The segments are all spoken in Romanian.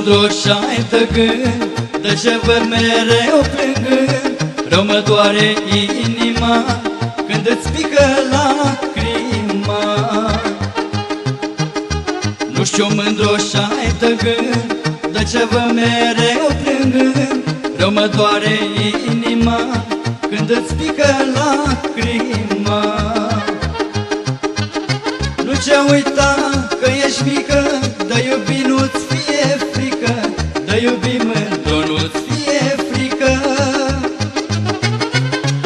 mândru și-ai de gând, de ce văd mereu plângând, rău mă doare inima când îți pică lacrima. Nu știu mândru și-ai de gând, de ce văd mereu plângând, rău mă doare inima când îți pică lacrima. Nu ce uita că ești mică, de iubi nu-ți fie frică, de iubi mândru nu-ți fie frică.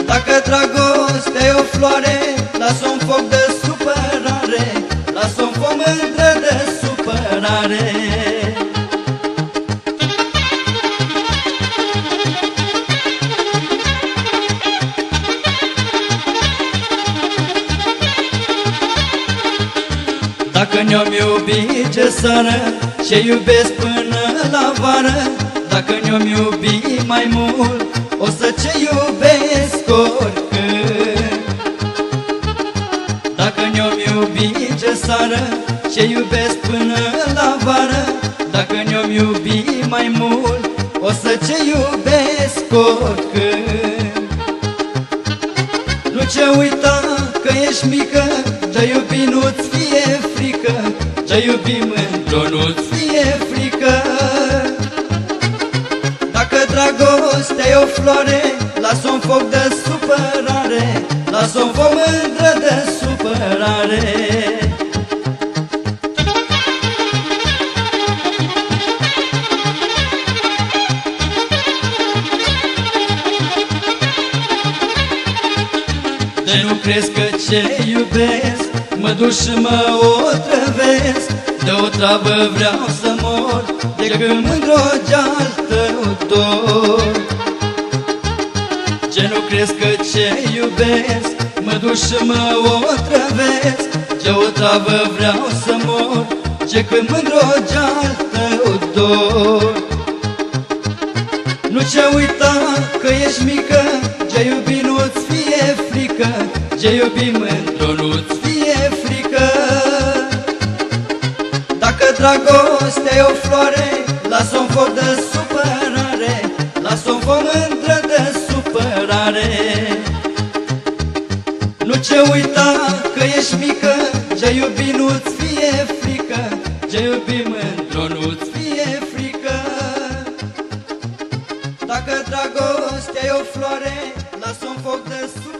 Dacă dragostea e o floare, lasă un foc de supărare, lasă un foc mândră de supărare. Dacă ne-om iubi ce sară, ce iubesc până la vară, dacă ne-om iubi mai mult, o să ce iubesc oricând. Dacă ne-om iubi ce sară, ce iubesc până la vară, dacă ne-om iubi mai mult, o să ce iubesc oricând. Nu ce uita că ești mică, de iubi nu-ți fie frică, de iubi mândru nu-ți fie frică. Dacă dragostea e o floare, lasă un foc de supărare, lasă un foc mândră de supărare. De nu crezi că ce iubesc mă duc și mă otrăvesc, de o travă vreau să mor, de când mândru de-al tău dor. Ce nu crezi că ce iubesc mă duc și mă otrăvesc, de o travă vreau să mor, de când mândru de-al tău dor. Nu ce uita că ești mică, ce iubi nu-ți fie frică, ce iubi mândru nu-ți fie frică. Dacă dragostea e o floare, lasă un foc de supărare, lasă un foc mândră de supărare. Nu ce uita că ești mică, ce iubi nu-ți fie frică, ce iubi mândru nu-ți fie frică. Dacă dragostea e o floare, lasă un foc de supărare.